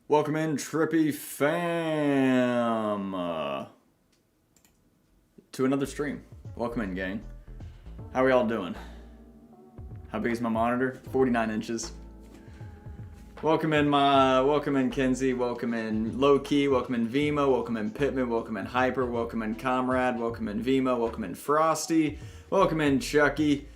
Welcome in, Trippy fam, to another stream. Welcome in, gang. How are y'all doing? How big is my monitor? 49 inches. Welcome in Kenzie, welcome in Lowkey, welcome in Vima, welcome in Pittman, welcome in Hyper, welcome in Comrade, welcome in Vima, welcome in Frosty, welcome in Chucky.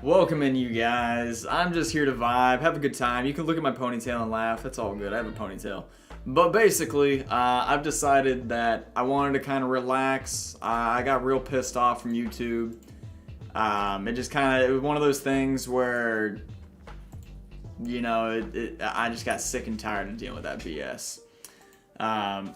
Welcome in, you guys. I'm just here to vibe, have a good time. You can look at my ponytail and laugh. That's all good. I have a ponytail. But basically, I've decided that I wanted to kind of relax. I got real pissed off from YouTube. It was one of those things where, you know, I just got sick and tired of dealing with that BS.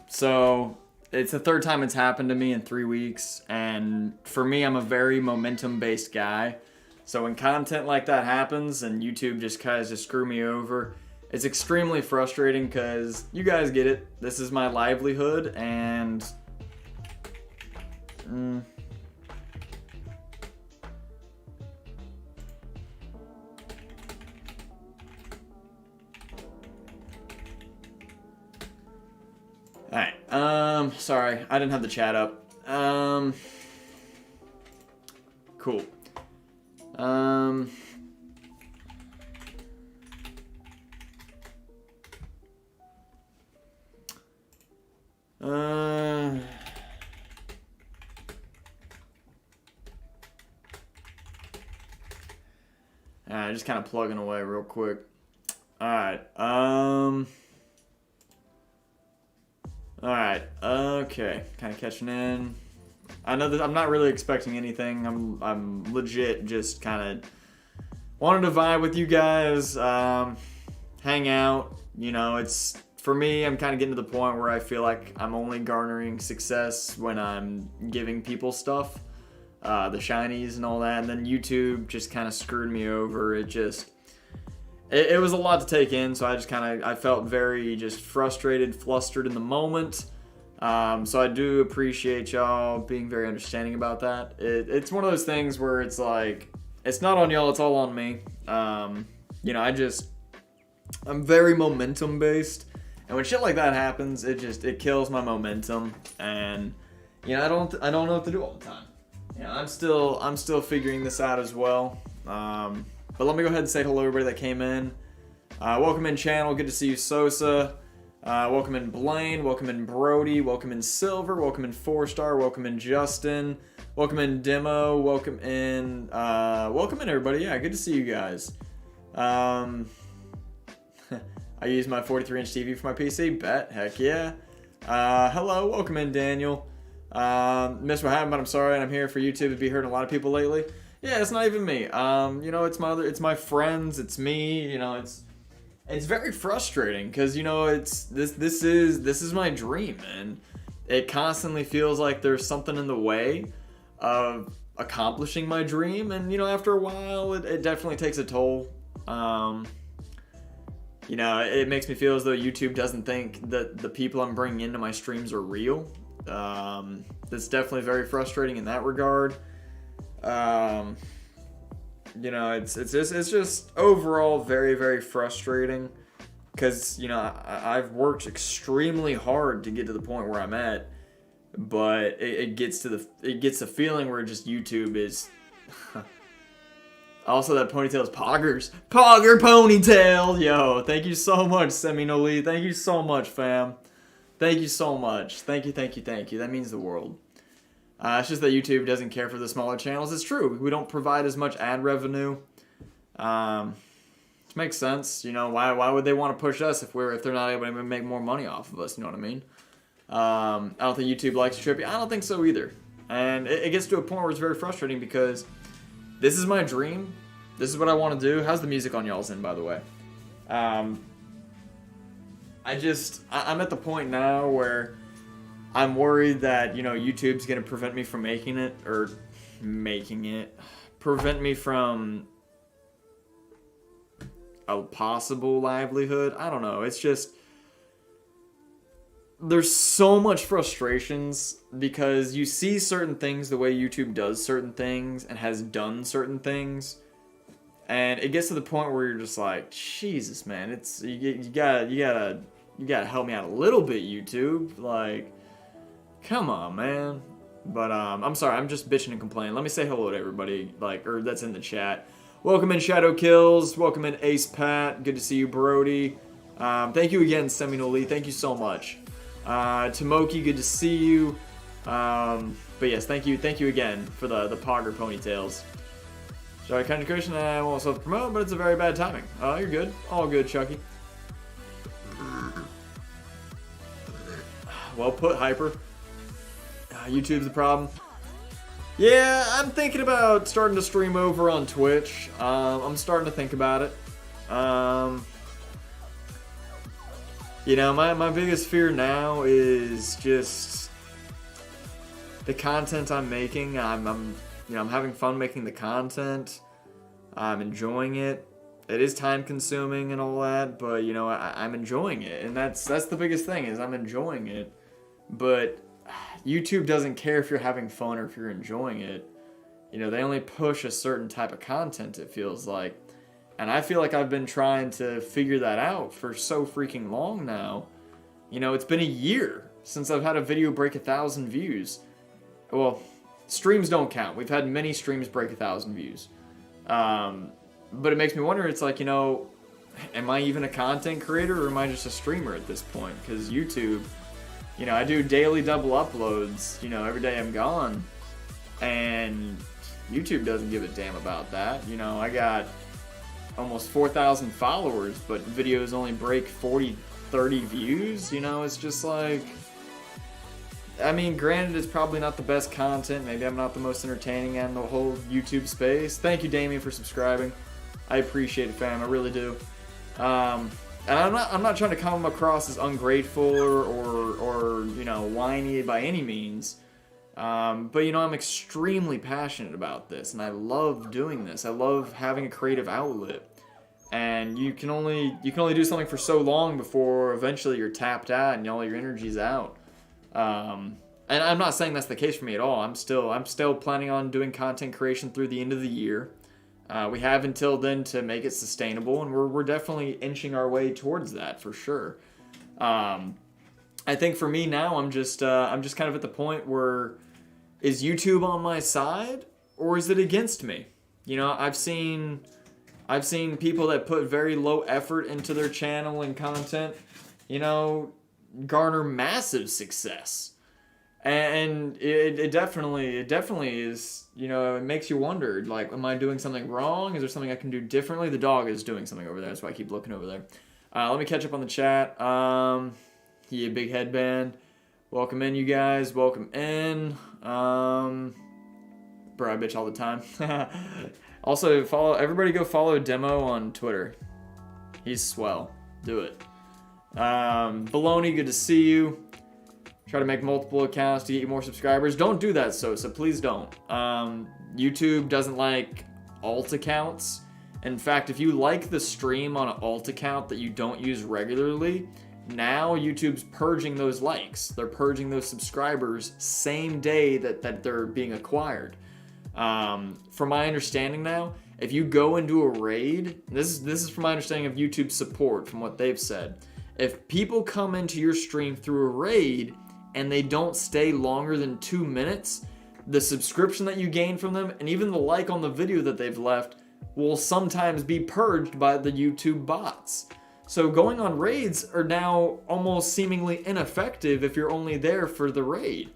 So it's the third time it's happened to me in 3 weeks. And for me, I'm a very momentum-based guy. So when content like that happens and YouTube just kind of just screw me over, it's extremely frustrating because you guys get it. This is my livelihood and Alright, sorry, I didn't have the chat up. Cool. Just kind of plugging away real quick. Alright, okay, kind of catching in. I know that I'm not really expecting anything. I'm legit just kind of wanted to vibe with you guys, hang out. You know, it's for me. I'm kind of getting to the point where I feel like I'm only garnering success when I'm giving people stuff, the shinies and all that. And then YouTube just kind of screwed me over. It was a lot to take in. So I felt very just frustrated, flustered in the moment. So I do appreciate y'all being very understanding about that. It's one of those things where it's like, it's not on y'all, it's all on me. You know, I'm very momentum based. And when shit like that happens, it kills my momentum. And, you know, I don't know what to do all the time. You know, I'm still figuring this out as well. But let me go ahead and say hello to everybody that came in. Welcome in channel, good to see you, Sosa. Welcome in Blaine, welcome in Brody, welcome in Silver, welcome in 4-Star, welcome in Justin, welcome in Demo, welcome in everybody. Yeah, good to see you guys. I use my 43-inch TV for my PC, bet, heck yeah. Hello, welcome in Daniel. Missed what happened, but I'm sorry, and I'm here for YouTube to be hurting a lot of people lately. Yeah, it's not even me. You know, it's my friends, it's me, you know, it's very frustrating because, you know, this is my dream, and it constantly feels like there's something in the way of accomplishing my dream. And, you know, after a while, it definitely takes a toll. You know, it makes me feel as though YouTube doesn't think that the people I'm bringing into my streams are real. That's definitely very frustrating in that regard. You know, it's just overall very, very frustrating because, you know, I've worked extremely hard to get to the point where I'm at, but it gets the feeling where just YouTube is. Also, that ponytail is Pogger ponytail. Yo, thank you so much, Seminole. Thank you so much, fam. Thank you so much. Thank you. That means the world. It's just that YouTube doesn't care for the smaller channels. It's true. We don't provide as much ad revenue. Which makes sense. You know, why would they want to push us if they're not able to make more money off of us? You know what I mean? I don't think YouTube likes Trippy. I don't think so either. And it gets to a point where it's very frustrating because this is my dream. This is what I want to do. How's the music on y'all's end, by the way? I'm at the point now where I'm worried that, you know, YouTube's going to prevent me from prevent me from a possible livelihood. I don't know. It's just, there's so much frustrations because you see certain things the way YouTube does certain things and has done certain things. And it gets to the point where you're just like, Jesus, man, you gotta You gotta help me out a little bit, YouTube. Like, come on, man. But I'm sorry, I'm just bitching and complaining. Let me say hello to everybody, like, or that's in the chat. Welcome in Shadow Kills. Welcome in Ace Pat. Good to see you, Brody. Thank you again, Seminole Lee. Thank you so much. Tomoki, good to see you. But yes, thank you again for the Pogger ponytails. Sorry, content creation, I won't self-promote, but it's a very bad timing. You're good. All good, Chucky. Well put, Hyper. YouTube's the problem. Yeah, I'm thinking about starting to stream over on Twitch. I'm starting to think about it. You know, my biggest fear now is just the content I'm making. I'm having fun making the content. I'm enjoying it. It is time consuming and all that, but you know, I'm enjoying it, and that's the biggest thing is I'm enjoying it. But YouTube doesn't care if you're having fun or if you're enjoying it. You know, they only push a certain type of content, it feels like. And I feel like I've been trying to figure that out for so freaking long now. You know, it's been a year since I've had a video break 1,000 views. Well, streams don't count. We've had many streams break 1,000 views. But it makes me wonder, it's like, you know, am I even a content creator or am I just a streamer at this point? Because YouTube, you know, I do daily double uploads, you know, every day I'm gone. And YouTube doesn't give a damn about that. You know, I got almost 4,000 followers, but videos only break 40, 30 views. You know, it's just like, I mean, granted, it's probably not the best content. Maybe I'm not the most entertaining in the whole YouTube space. Thank you, Damien, for subscribing. I appreciate it, fam. I really do. And I'm not trying to come across as ungrateful or you know, whiny by any means. But you know, I'm extremely passionate about this, and I love doing this. I love having a creative outlet. And you can only do something for so long before eventually you're tapped out and all your energy's out. And I'm not saying that's the case for me at all. I'm still planning on doing content creation through the end of the year. We have until then to make it sustainable, and we're definitely inching our way towards that for sure. I think for me now, I'm just kind of at the point where, is YouTube on my side or is it against me? You know, I've seen people that put very low effort into their channel and content, you know, garner massive success. And it definitely is, you know, it makes you wonder, like, am I doing something wrong? Is there something I can do differently? The dog is doing something over there, that's why I keep looking over there. Let me catch up on the chat. Yeah, big headband. Welcome in, you guys. Welcome in. Bro, I bitch all the time. Also, everybody go follow Demo on Twitter. He's swell. Do it. Baloney, good to see you. Try to make multiple accounts to get you more subscribers. Don't do that, Sosa. Please don't. YouTube doesn't like alt accounts. In fact, if you like the stream on an alt account that you don't use regularly, now YouTube's purging those likes. They're purging those subscribers same day that they're being acquired. From my understanding now, if you go into a raid, this is from my understanding of YouTube support, from what they've said. If people come into your stream through a raid and they don't stay longer than 2 minutes, the subscription that you gain from them and even the like on the video that they've left will sometimes be purged by the YouTube bots. So going on raids are now almost seemingly ineffective if you're only there for the raid.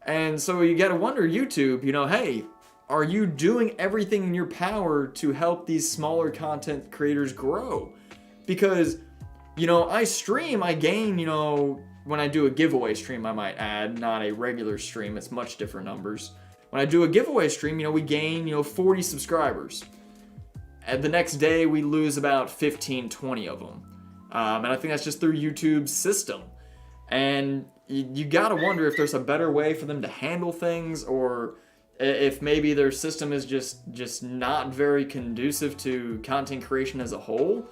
And so you gotta wonder, YouTube, you know, hey, are you doing everything in your power to help these smaller content creators grow? Because, you know, I stream, I gain, you know, when I do a giveaway stream, I might add, not a regular stream, it's much different numbers. When I do a giveaway stream, you know, we gain, you know, 40 subscribers. And the next day, we lose about 15, 20 of them. And I think that's just through YouTube's system. And you gotta wonder if there's a better way for them to handle things, or if maybe their system is just not very conducive to content creation as a whole.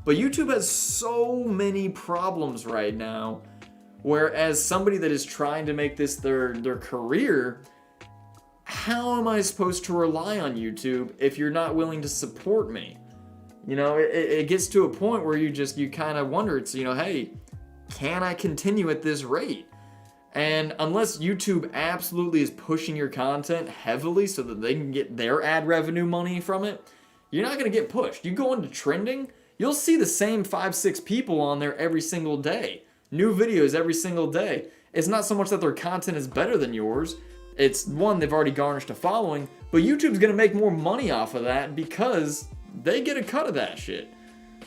But YouTube has so many problems right now, whereas somebody that is trying to make this their career, how am I supposed to rely on YouTube if you're not willing to support me? You know, it gets to a point where you kind of wonder, it's, you know, hey, can I continue at this rate? And unless YouTube absolutely is pushing your content heavily so that they can get their ad revenue money from it, you're not going to get pushed. You go into trending, you'll see the same 5-6 people on there every single day. New videos every single day. It's not so much that their content is better than yours. It's one, they've already garnished a following, but YouTube's going to make more money off of that because they get a cut of that shit.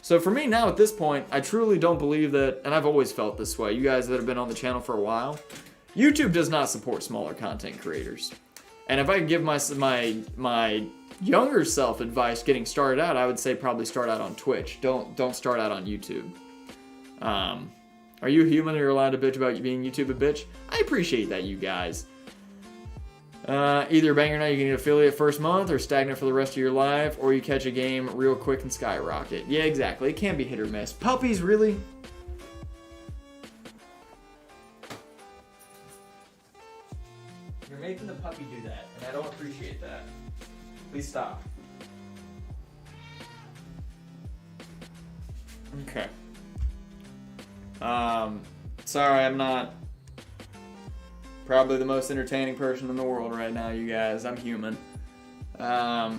So for me now at this point, I truly don't believe that, and I've always felt this way, you guys that have been on the channel for a while, YouTube does not support smaller content creators. And if I could give my younger self advice getting started out, I would say probably start out on Twitch. Don't start out on YouTube. Are you human or you're allowed to bitch about you being YouTube a bitch? I appreciate that, you guys. Either bang or not, you can get affiliate first month or stagnant for the rest of your life, or you catch a game real quick and skyrocket. Yeah, exactly. It can be hit or miss. Puppies, really? You're making the puppy do that, and I don't appreciate that. Please stop. Okay. Sorry, I'm not probably the most entertaining person in the world right now, you guys. I'm human. If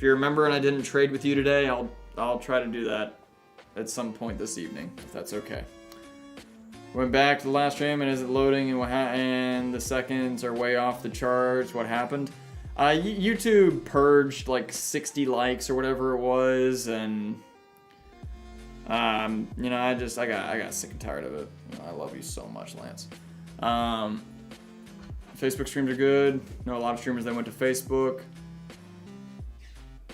you remember and I didn't trade with you today, I'll try to do that at some point this evening, if that's okay. Went back to the last stream and is it loading and the seconds are way off the charts. What happened? YouTube purged like 60 likes or whatever it was, and you know, I got sick and tired of it. You know, I love you so much, Lance. Facebook streams are good. Know a lot of streamers that went to Facebook.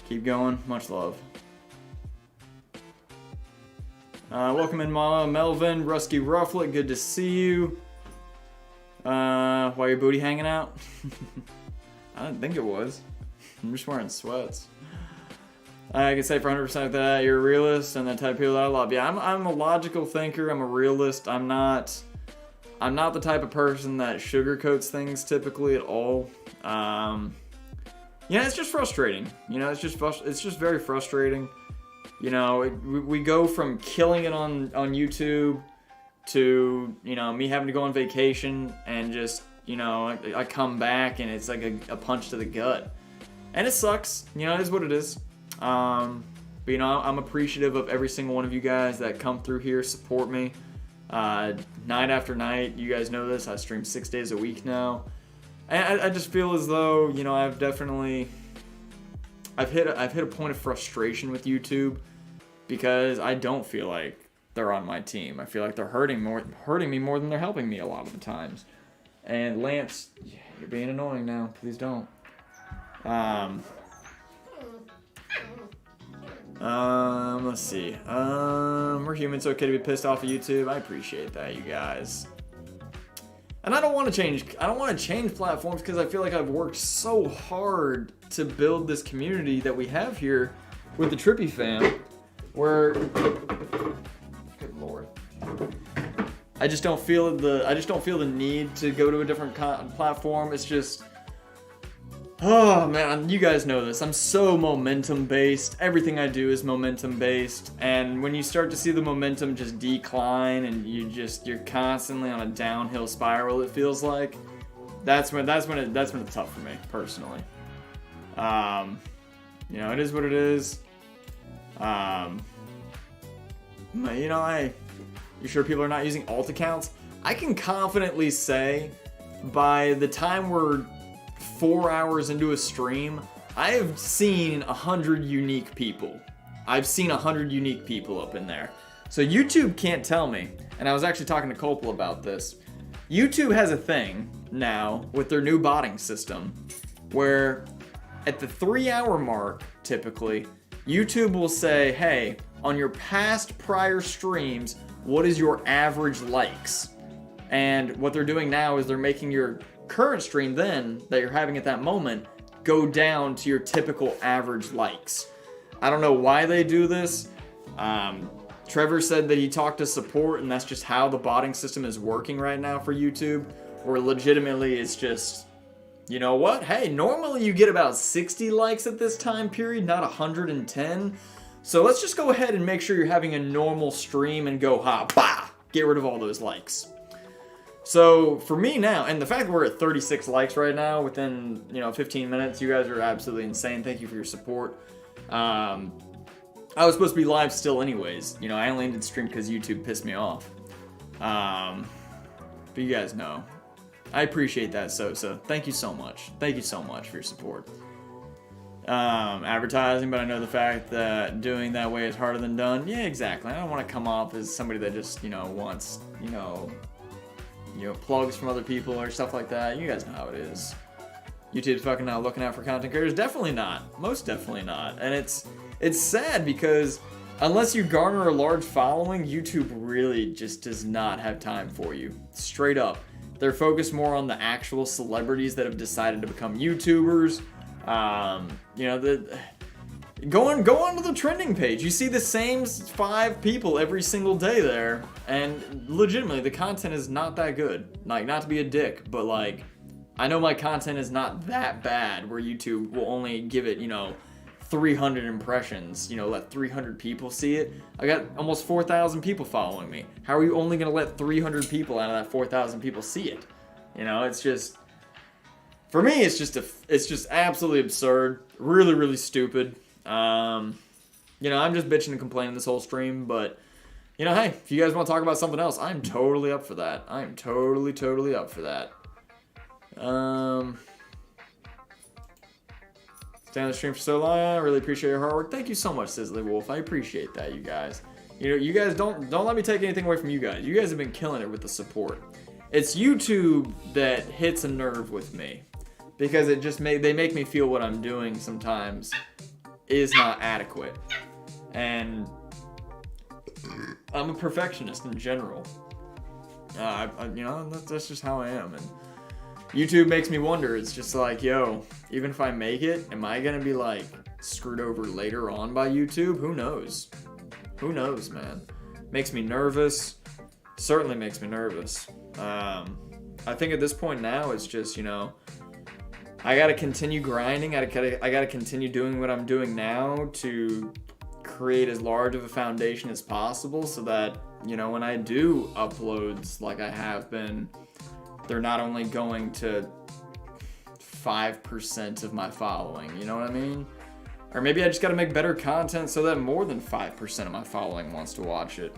Keep going. Much love. Welcome in, Melvin, Rusky Rufflet. Good to see you. Why your booty hanging out? I didn't think it was. I'm just wearing sweats. I can say for 100% that you're a realist and that type of people that I love. Yeah, I'm a logical thinker. I'm a realist. I'm not the type of person that sugarcoats things typically at all. Yeah, it's just frustrating. You know, it's just very frustrating. You know, we go from killing it on YouTube to, you know, me having to go on vacation and just, you know, I come back and it's like a punch to the gut. And it sucks. You know, it is what it is. But, you know, I'm appreciative of every single one of you guys that come through here, support me. Night after night, you guys know this, I stream 6 days a week now. And I just feel as though, you know, I've hit a point of frustration with YouTube because I don't feel like they're on my team. I feel like they're hurting me more than they're helping me a lot of the times. And Lance, you're being annoying now. Please don't. Let's see. We're human, it's okay to be pissed off at YouTube. I appreciate that, you guys. And I don't want to change platforms because I feel like I've worked so hard to build this community that we have here with the Trippy fam, where, good lord, I just don't feel the need to go to a different platform. It's just, oh man, you guys know this. I'm so momentum based. Everything I do is momentum based, and when you start to see the momentum just decline and you're constantly on a downhill spiral, it feels like that's when it's tough for me personally. You know, it is what it is. You know, you sure people are not using alt accounts? I can confidently say by the time we're 4 hours into a stream, I have seen 100 unique people. I've seen 100 unique people up in there. So YouTube can't tell me, and I was actually talking to Copel about this. YouTube has a thing now with their new botting system where at the 3 hour mark, typically, YouTube will say, hey, on your past prior streams, what is your average likes? And what they're doing now is they're making your current stream then, that you're having at that moment, go down to your typical average likes. I don't know why they do this. Trevor said that he talked to support and that's just how the botting system is working right now for YouTube, where legitimately it's just, you know what? Hey, normally you get about 60 likes at this time period, not 110. So let's just go ahead and make sure you're having a normal stream and go, ha, bah, get rid of all those likes. So for me now, and the fact that we're at 36 likes right now within, 15 minutes, you guys are absolutely insane. Thank you for your support. I was supposed to be live still anyways. I only ended stream because YouTube pissed me off. But you guys know. I appreciate that, so thank you so much. Thank you so much for your support. Advertising, but I know the fact that doing that way is harder than done. Yeah, exactly. I don't want to come off as somebody that just, wants, plugs from other people or stuff like that. You guys know how it is. YouTube's fucking not looking out for content creators. Definitely not. Most definitely not. And it's sad because unless you garner a large following, YouTube really just does not have time for you. Straight up. They're focused more on the actual celebrities that have decided to become YouTubers. Go on to the trending page. You see the same 5 people every single day there, and legitimately the content is not that good. Like, not to be a dick, but like, I know my content is not that bad where YouTube will only give it, 300 impressions, let 300 people see it. I got almost 4,000 people following me. How are you only gonna let 300 people out of that 4,000 people see it? It's just, for me, it's just absolutely absurd. Really, really stupid. I'm just bitching and complaining this whole stream, but, hey, if you guys want to talk about something else, I'm totally up for that. I am totally, totally up for that. Stay on the stream for so long. I really appreciate your hard work. Thank you so much, Sizzly Wolf. I appreciate that, you guys. You guys don't let me take anything away from you guys. You guys have been killing it with the support. It's YouTube that hits a nerve with me because they make me feel what I'm doing sometimes is not adequate. And I'm a perfectionist in general. That's just how I am. And YouTube makes me wonder. It's just like, yo, even if I make it, am I gonna be like screwed over later on by YouTube? Who knows? Who knows, man? Makes me nervous. Certainly makes me nervous. I think at this point now, it's just, I gotta continue grinding. I gotta continue doing what I'm doing now to create as large of a foundation as possible so that, when I do uploads like I have been, they're not only going to 5% of my following, you know what I mean? Or maybe I just gotta make better content so that more than 5% of my following wants to watch it.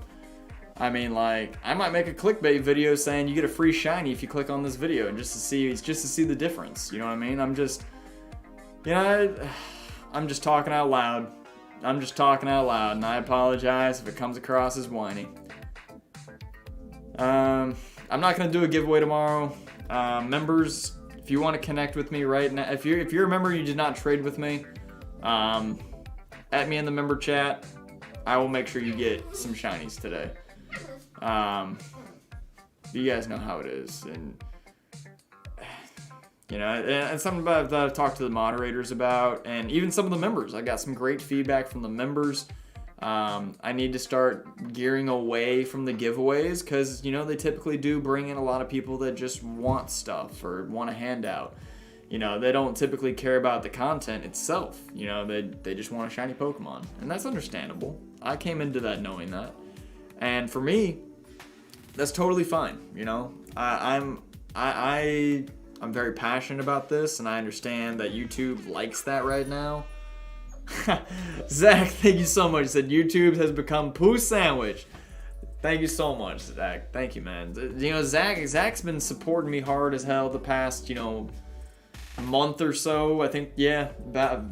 I mean, like, I might make a clickbait video saying you get a free shiny if you click on this video, just to see the difference. You know what I mean? I'm just talking out loud. I'm just talking out loud, and I apologize if it comes across as whiny. I'm not gonna do a giveaway tomorrow. Members, if you want to connect with me right now, if you're a member and you did not trade with me, at me in the member chat. I will make sure you get some shinies today. You guys know how it is, and it's something that I've talked to the moderators about, and even some of the members. I got some great feedback from the members. I need to start gearing away from the giveaways because, they typically do bring in a lot of people that just want stuff or want a handout. They don't typically care about the content itself. They just want a shiny Pokemon, and that's understandable. I came into that knowing that. And for me, that's totally fine. I'm very passionate about this, and I understand that YouTube likes that right now. Zach, thank you so much. He said YouTube has become poo sandwich. Thank you so much, Zach. Thank you, man. Zach's been supporting me hard as hell the past, month or so. I think, yeah,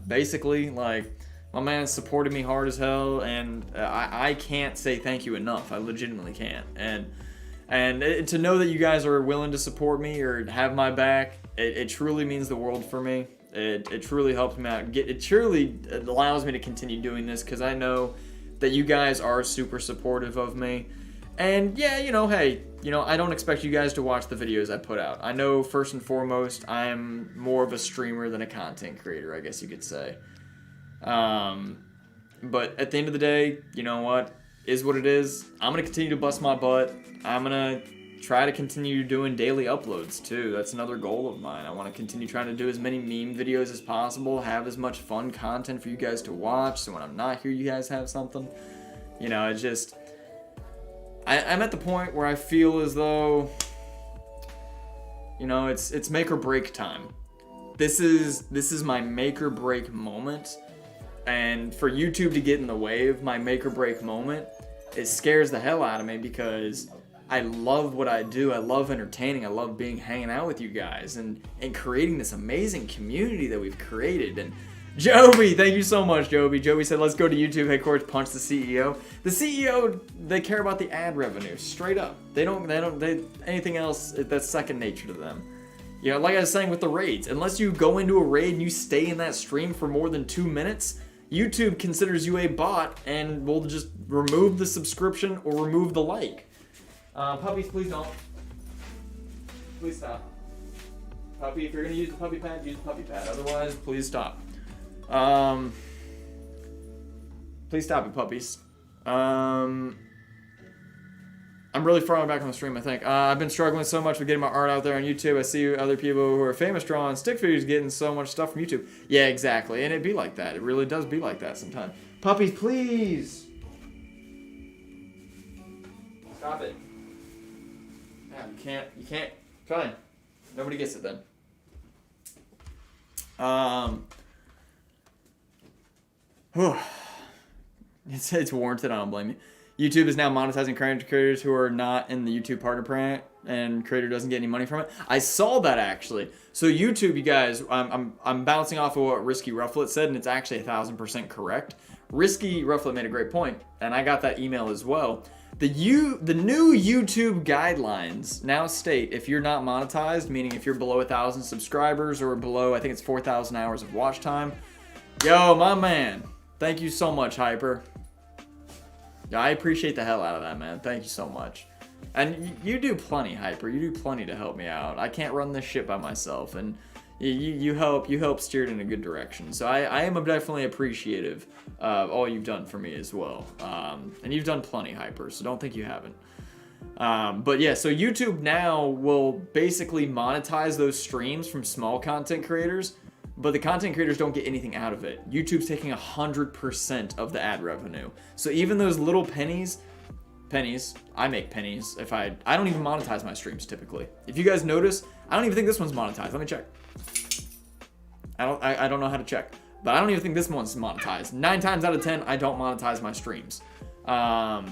basically, like, my man supported me hard as hell, and I can't say thank you enough. I legitimately can't. And to know that you guys are willing to support me or have my back, it truly means the world for me. It truly helps me out. It truly allows me to continue doing this because I know that you guys are super supportive of me. And yeah, hey, I don't expect you guys to watch the videos I put out. I know first and foremost, I am more of a streamer than a content creator, I guess you could say. But at the end of the day, you know what? Is what it is. I'm going to continue to bust my butt. I'm going to try to continue doing daily uploads too. That's another goal of mine. I want to continue trying to do as many meme videos as possible, have as much fun content for you guys to watch, so when I'm not here, you guys have something. You know, it's just, I'm at the point where I feel as though, you know, it's make or break time. This is my make or break moment, and for YouTube to get in the way of my make or break moment, it scares the hell out of me because I love what I do. I love entertaining. I love hanging out with you guys and creating this amazing community that we've created. And Joby, thank you so much, Joby. Joby said, let's go to YouTube headquarters, punch the CEO. The CEO, they care about the ad revenue, straight up. They anything else, that's second nature to them. You know, like I was saying with the raids, unless you go into a raid and you stay in that stream for more than 2 minutes, YouTube considers you a bot and will just remove the subscription or remove the like. Puppies, please don't. Please stop. Puppy, if you're gonna use the puppy pad, use the puppy pad. Otherwise, please stop. Please stop it, puppies. I'm really falling back on the stream, I think. I've been struggling so much with getting my art out there on YouTube. I see other people who are famous drawing stick figures getting so much stuff from YouTube. Yeah, exactly. And it be like that. It really does be like that sometimes. Puppies, please. Stop it. Yeah, you can't. Fine. Nobody gets it then. It's warranted. I don't blame you. YouTube is now monetizing content creators who are not in the YouTube partner program, and creator doesn't get any money from it. I saw that actually. So YouTube, you guys, I'm bouncing off of what Risky Rufflet said, and it's actually 1000% correct. Risky Rufflet made a great point, and I got that email as well. The new YouTube guidelines now state if you're not monetized, meaning if you're below 1,000 subscribers or below, I think it's 4,000 hours of watch time. Yo, my man, thank you so much, Hyper. I appreciate the hell out of that, man. Thank you so much. And you do plenty, Hyper. You do plenty to help me out. I can't run this shit by myself, and you help steer it in a good direction. So I am definitely appreciative of all you've done for me as well. And you've done plenty, Hyper, so don't think you haven't. But yeah, so YouTube now will basically monetize those streams from small content creators, but the content creators don't get anything out of it. YouTube's taking 100% of the ad revenue. So even those little pennies, I make pennies if I don't even monetize my streams typically. If you guys notice, I don't even think this one's monetized. Let me check. I don't know how to check, but I don't even think this one's monetized. 9 times out of 10, I don't monetize my streams. But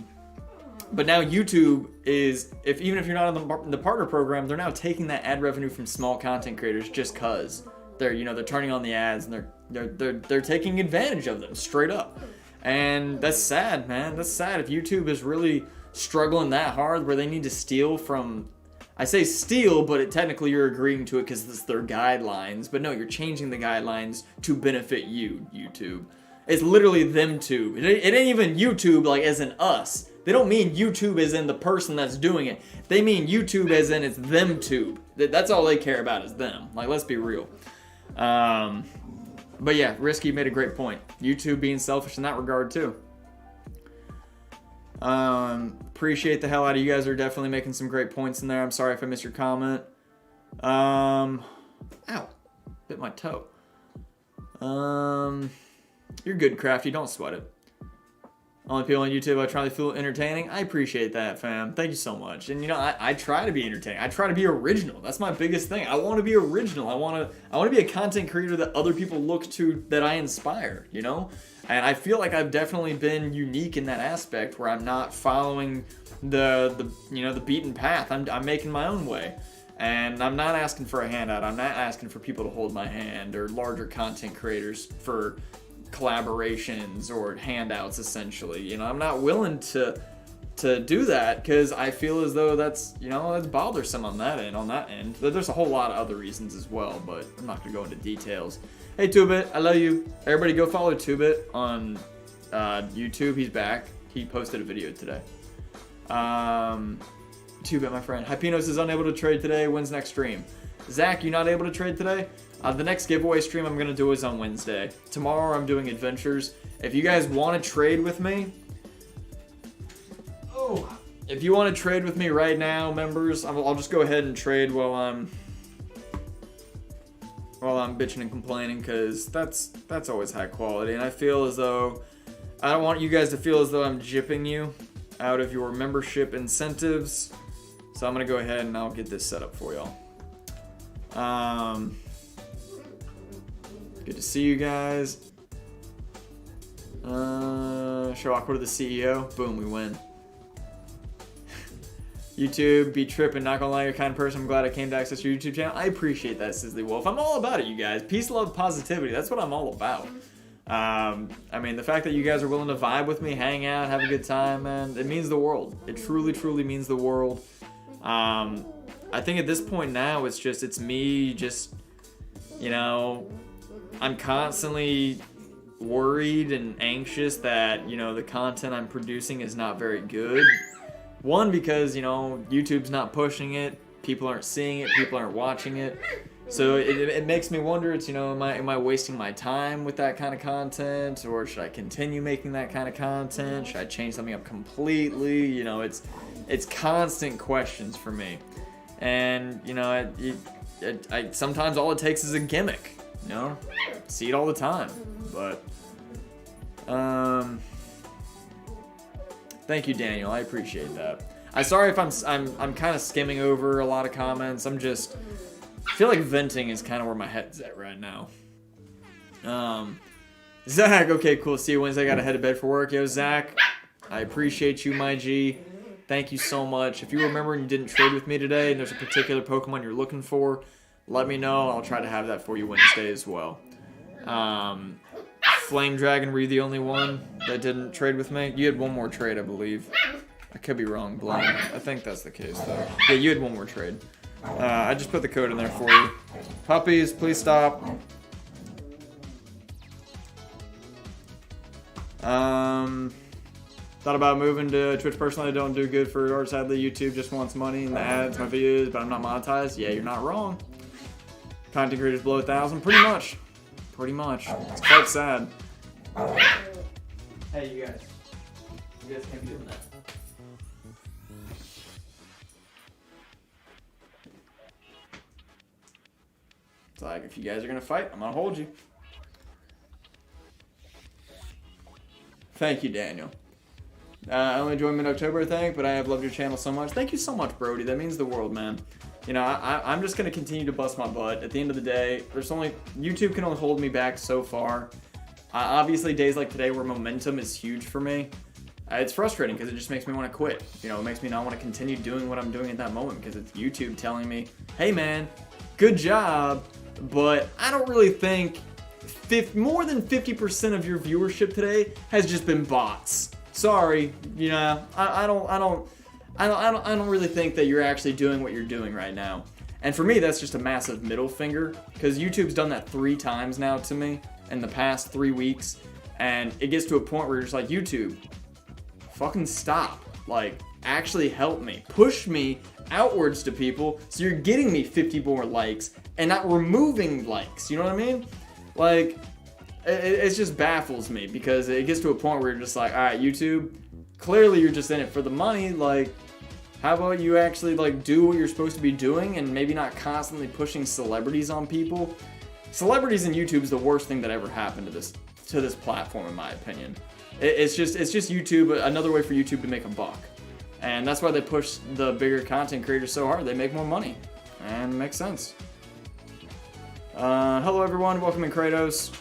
now YouTube is, even if you're not in the partner program, they're now taking that ad revenue from small content creators just cause they're turning on the ads and they're taking advantage of them straight up. And that's sad, man. That's sad if YouTube is really struggling that hard where they need to steal from, I say steal, but technically you're agreeing to it because it's their guidelines. But no, you're changing the guidelines to benefit you, YouTube. It's literally them two. It ain't even YouTube like as in us. They don't mean YouTube as in the person that's doing it. They mean YouTube as in it's them tube. That's all they care about is them. Like, let's be real. But yeah, Risky made a great point. YouTube being selfish in that regard too. Appreciate the hell out of you guys. Are definitely making some great points in there. I'm sorry if I missed your comment. Ow, bit my toe. You're good, Crafty. Don't sweat it. Only people on YouTube I try to feel entertaining. I appreciate that, fam. Thank you so much. And I try to be entertaining. I try to be original. That's my biggest thing. I want to be original. I want to be a content creator that other people look to, that I inspire, And I feel like I've definitely been unique in that aspect where I'm not following the beaten path. I'm making my own way. And I'm not asking for a handout. I'm not asking for people to hold my hand or larger content creators for collaborations or handouts, essentially. I'm not willing to do that because I feel as though that's bothersome on that end. There's a whole lot of other reasons as well, but I'm not gonna go into details. Hey Tubit, I love you. Everybody go follow Tubit on YouTube. He's back. He posted a video today. Tubit, my friend. Hypinos is unable to trade today. When's next stream? Zach, you not able to trade today? The next giveaway stream I'm going to do is on Wednesday. Tomorrow I'm doing adventures. If you guys want to trade with me... Oh, if you want to trade with me right now, members, I'll just go ahead and trade while I'm bitching and complaining, because that's always high quality, and I feel as though I don't want you guys to feel as though I'm gypping you out of your membership incentives. So I'm gonna go ahead and I'll get this set up for y'all. Good to see you guys. Show awkward to the CEO. Boom, we win. YouTube, be tripping. Not gonna lie, you're a kind person. I'm glad I came to access your YouTube channel. I appreciate that, Sizzly Wolf. I'm all about it, you guys. Peace, love, positivity. That's what I'm all about. I mean, the fact that you guys are willing to vibe with me, hang out, have a good time, man, it means the world. It truly, truly means the world. I think at this point now, it's me just, you know, I'm constantly worried and anxious that, you know, the content I'm producing is not very good. One, because, you know, YouTube's not pushing it, people aren't seeing it, people aren't watching it. So it makes me wonder, it's, you know, am I wasting my time with that kind of content, or should I continue making that kind of content? Should I change something up completely? You know, it's constant questions for me. And, you know, I sometimes all it takes is a gimmick, you know? See it all the time. But, thank you, Daniel. I appreciate that. I'm sorry if I'm kind of skimming over a lot of comments. I feel like venting is kind of where my head's at right now. Zach, okay, cool. See you Wednesday. I gotta head to bed for work. Yo, Zach, I appreciate you, my G. Thank you so much. If you remember and you didn't trade with me today and there's a particular Pokemon you're looking for, let me know. I'll try to have that for you Wednesday as well. Flame Dragon, were you the only one that didn't trade with me? You had one more trade, I believe. I could be wrong, Blaine. I think that's the case, though. Yeah, you had one more trade. I just put the code in there for you. Puppies, please stop. Thought about moving to Twitch personally. I don't do good for art. Sadly, YouTube just wants money and the ads, my videos, but I'm not monetized. Yeah, you're not wrong. Content creators below 1,000, pretty much. Pretty much. It's quite sad. Hey, you guys. You guys can't be doing that. It's like, if you guys are gonna fight, I'm gonna hold you. Thank you, Daniel. I only joined mid-October, I think, but I have loved your channel so much. Thank you so much, Brody. That means the world, man. You know, I'm just going to continue to bust my butt. At the end of the day, YouTube can only hold me back so far. Obviously, days like today where momentum is huge for me, it's frustrating because it just makes me want to quit. You know, it makes me not want to continue doing what I'm doing at that moment because it's YouTube telling me, hey, man, good job, but I don't really think more than 50% of your viewership today has just been bots. Sorry, you know, I don't really think that you're actually doing what you're doing right now. And for me, that's just a massive middle finger, because YouTube's done that 3 times now to me in the past 3 weeks, and it gets to a point where you're just like, YouTube, fucking stop. Like, actually help me. Push me outwards to people so you're getting me 50 more likes and not removing likes, you know what I mean? Like, it just baffles me, because it gets to a point where you're just like, alright, YouTube, clearly you're just in it for the money. Like, how about you actually, like, do what you're supposed to be doing and maybe not constantly pushing celebrities on people? Celebrities in YouTube is the worst thing that ever happened to this platform, in my opinion. It's just YouTube, another way for YouTube to make a buck. And that's why they push the bigger content creators so hard. They make more money. And it makes sense. Hello everyone, welcome in Kratos.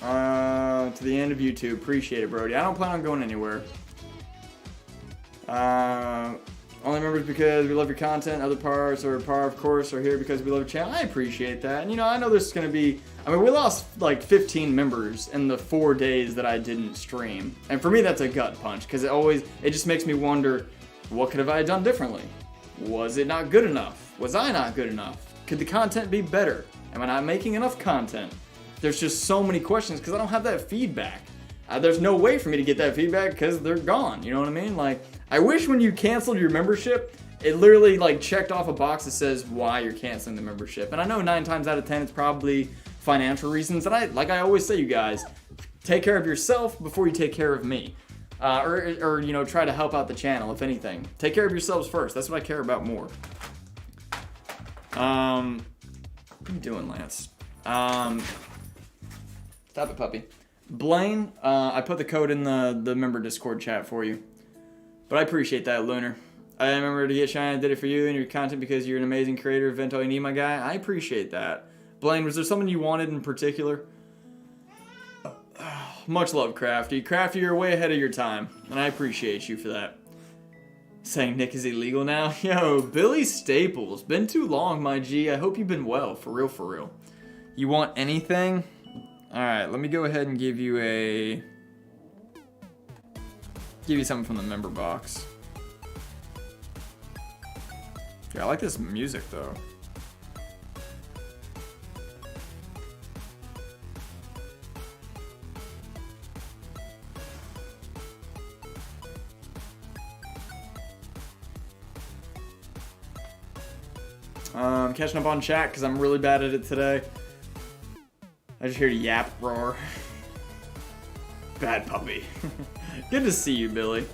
To the end of YouTube, appreciate it, Brody. I don't plan on going anywhere. Only members because we love your content. Other parts, or of course, are here because we love your channel. I appreciate that. And you know, I know there's gonna be, I mean, we lost like 15 members in the 4 days that I didn't stream. And for me, that's a gut punch, because it just makes me wonder, what could have I done differently? Was it not good enough? Was I not good enough? Could the content be better? Am I not making enough content? There's just so many questions because I don't have that feedback. There's no way for me to get that feedback because they're gone. You know what I mean? Like, I wish when you canceled your membership, it literally like checked off a box that says why you're canceling the membership. And I know 9 times out of 10 it's probably financial reasons. And like I always say, you guys, take care of yourself before you take care of me. Or you know, try to help out the channel, if anything. Take care of yourselves first. That's what I care about more. What are you doing, Lance? Stop it, puppy. Blaine, I put the code in the member Discord chat for you. But I appreciate that, Lunar. I remember to get shiny, I did it for you and your content because you're an amazing creator. Vent all you need, my guy. I appreciate that. Blaine, was there something you wanted in particular? Much love, Crafty. Crafty, you're way ahead of your time, and I appreciate you for that. Saying Nick is illegal now? Yo, Billy Staples. Been too long, my G. I hope you've been well. For real, for real. You want anything? Alright, let me go ahead and give you a... Give you something from the member box. Yeah, I like this music, though. Catching up on chat because I'm really bad at it today. I just hear yap roar. Bad puppy. Good to see you, Billy.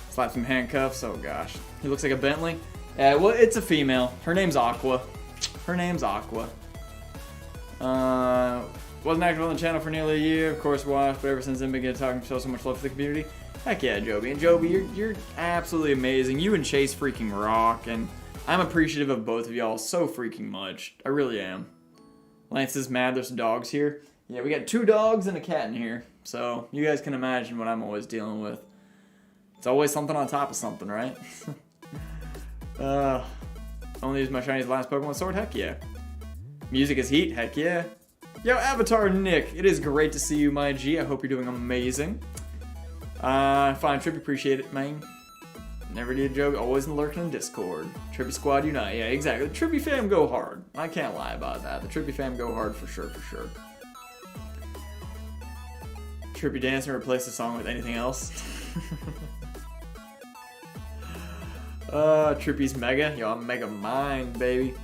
Slap some handcuffs. Oh gosh, he looks like a Bentley. Yeah, well, it's a female. Her name's Aqua. Her name's Aqua. Wasn't active on the channel for nearly a year. Of course, watched, but ever since then, began talking. Show so much love for the community. Heck yeah, Joby. And Joby, you're absolutely amazing. You and Chase freaking rock, and I'm appreciative of both of y'all so freaking much. I really am. Lance is mad there's dogs here. Yeah, we got 2 dogs and a cat in here. So you guys can imagine what I'm always dealing with. It's always something on top of something, right? Only use my shiniest last Pokemon sword? Heck yeah. Music is heat? Heck yeah. Yo, Avatar Nick, it is great to see you, my G. I hope you're doing amazing. Fine, Trippy, appreciate it, man. Never did joke, always lurking in Discord. Trippy Squad unite, yeah, exactly. The Trippy fam go hard. I can't lie about that. The Trippy fam go hard for sure, for sure. Trippy dance and replace the song with anything else. Trippy's mega. Yo, I'm mega mind, baby.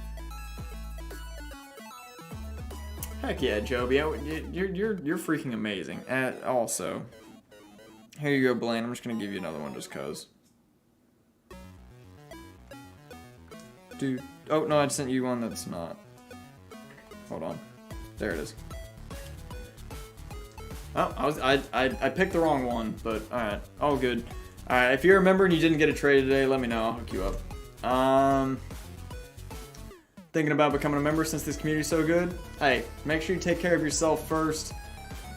Heck yeah, Joby. You're freaking amazing. Also, here you go, Blaine. I'm just gonna give you another one just cause. Dude. Oh no, I sent you one that's not. Hold on. There it is. Oh, I picked the wrong one, but alright. All good. Alright, if you're a member and you didn't get a trade today, let me know. I'll hook you up. Thinking about becoming a member since this community's so good? Hey, make sure you take care of yourself first.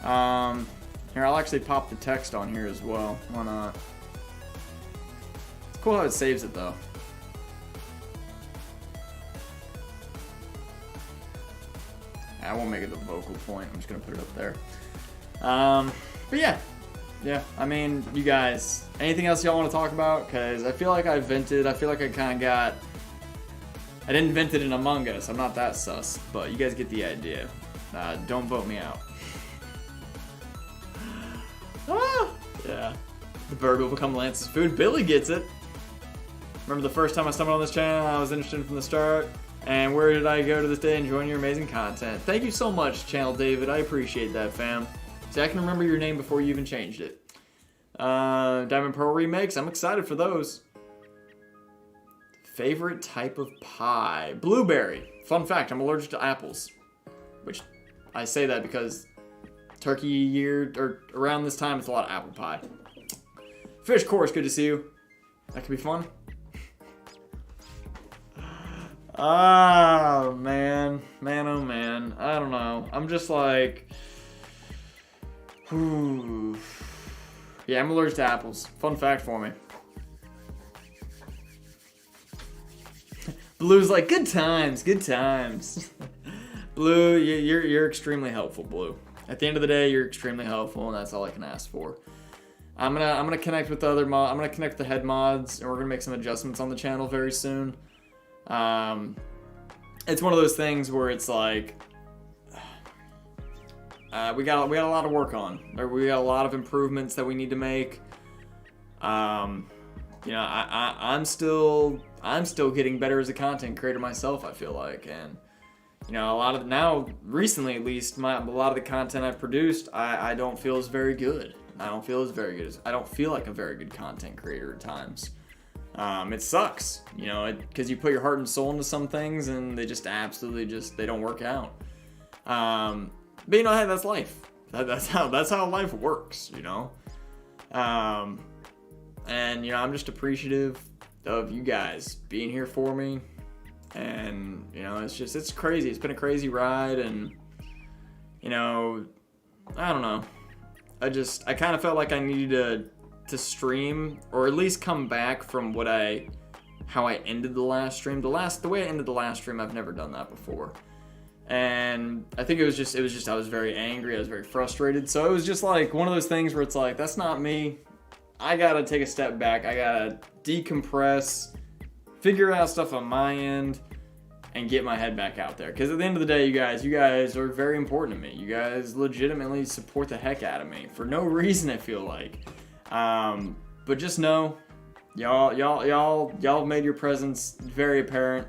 Here, I'll actually pop the text on here as well. Why not? It's cool how it saves it though. I won't make it the vocal point. I'm just gonna put it up there. But yeah. I mean, you guys, anything else y'all want to talk about? Because I feel like I vented. I feel like I kind of got. I didn't vent it in Among Us. I'm not that sus, but you guys get the idea. Don't vote me out. Yeah. The bird will become Lance's food. Billy gets it. Remember the first time I stumbled on this channel, I was interested from the start. And where did I go to this day enjoying your amazing content? Thank you so much, Channel David. I appreciate that, fam. See, I can remember your name before you even changed it. Diamond Pearl remakes. I'm excited for those. Favorite type of pie? Blueberry. Fun fact, I'm allergic to apples. Which, I say that because turkey year, or around this time, it's a lot of apple pie. Fish Course, good to see you. That could be fun. Ah, man. Man, oh man. I don't know. I'm just like... Whew. Yeah, I'm allergic to apples. Fun fact for me. Blue's like, good times, good times. Blue, you're extremely helpful, Blue. At the end of the day, you're extremely helpful, and that's all I can ask for. I'm gonna connect with the other mod. I'm gonna connect with the head mods, and we're gonna make some adjustments on the channel very soon. It's one of those things where it's like we got a lot of work on. We got a lot of improvements that we need to make. You know, I'm still getting better as a content creator myself, I feel like, and you know, recently at least, a lot of the content I've produced, I don't feel is very good. I don't feel like a very good content creator at times. It sucks, you know, because you put your heart and soul into some things and they just absolutely they don't work out. But you know, hey, that's life. That's how life works, you know. And you know, I'm just appreciative of you guys being here for me. And you know, it's crazy. It's been a crazy ride, and you know, I don't know. I kind of felt like I needed to stream, or at least come back from how I ended the last stream. The way I ended the last stream, I've never done that before. And I think it was just I was very angry, I was very frustrated. So it was just like one of those things where it's like, that's not me. I gotta take a step back. I gotta decompress, figure out stuff on my end, and get my head back out there. Because at the end of the day, you guys are very important to me. You guys legitimately support the heck out of me for no reason, I feel like. But just know, y'all made your presence very apparent.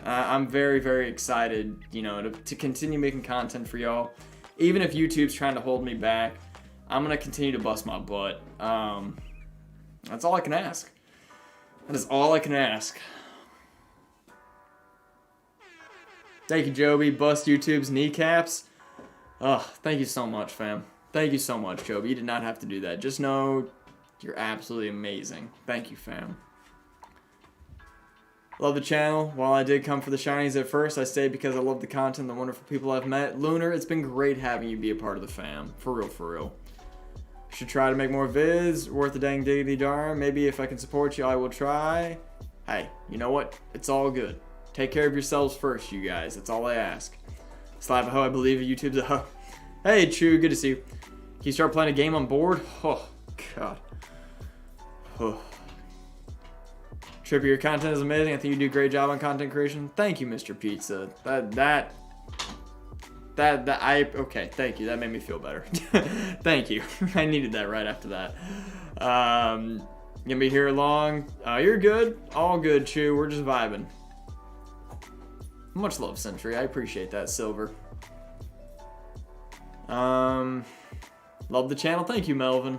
I'm very, very excited, you know, to continue making content for y'all. Even if YouTube's trying to hold me back, I'm gonna continue to bust my butt. That's all I can ask. That is all I can ask. Thank you, Joby. Bust YouTube's kneecaps. Oh, thank you so much, fam. Thank you so much, Joby. You did not have to do that. Just know you're absolutely amazing. Thank you, fam. Love the channel. While I did come for the shinies at first, I stayed because I love the content, the wonderful people I've met. Lunar, it's been great having you be a part of the fam. For real, for real. Should try to make more vids. Worth the dang diggity darn. Maybe if I can support you, I will try. Hey, you know what? It's all good. Take care of yourselves first, you guys. That's all I ask. Slap a hoe, I believe YouTube's a hoe. Hey, Chew, good to see you. Can you start playing a game on board? Oh, God. Oh. Trippy, your content is amazing. I think you do a great job on content creation. Thank you, Mr. Pizza. Okay, thank you. That made me feel better. Thank you. I needed that right after that. Gonna be here long. You're good. All good, Chew. We're just vibing. Much love, Sentry. I appreciate that, Silver. Love the channel. Thank you, Melvin.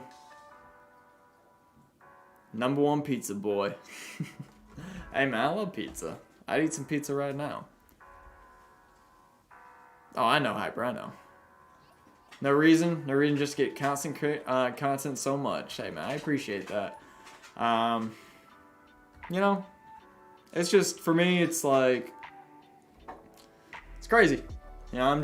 #1 pizza boy. Hey, man, I love pizza. I'd eat some pizza right now. Oh, I know, Hyper. I know. No reason just to get constant content so much. Hey, man, I appreciate that. You know, it's just, for me, it's like, it's crazy. You know,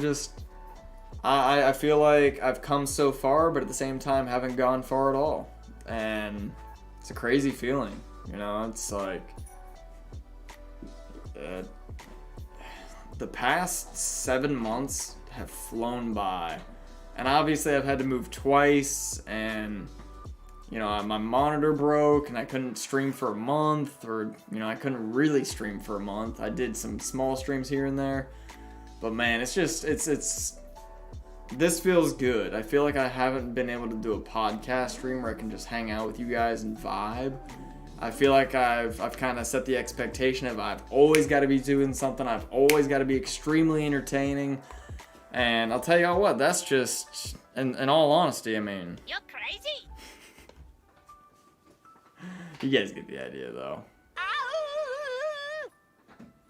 I feel like I've come so far, but at the same time, haven't gone far at all. And it's a crazy feeling. You know, it's like, the past 7 months have flown by. And obviously I've had to move twice, and you know, my monitor broke and I couldn't stream for a month, or you know, I couldn't really stream for a month. I did some small streams here and there. But man, it's just, this feels good. I feel like I haven't been able to do a podcast stream where I can just hang out with you guys and vibe. I feel like I've kind of set the expectation of I've always got to be doing something. I've always got to be extremely entertaining. And I'll tell y'all what, that's just, in all honesty, I mean. You're crazy. You guys get the idea, though.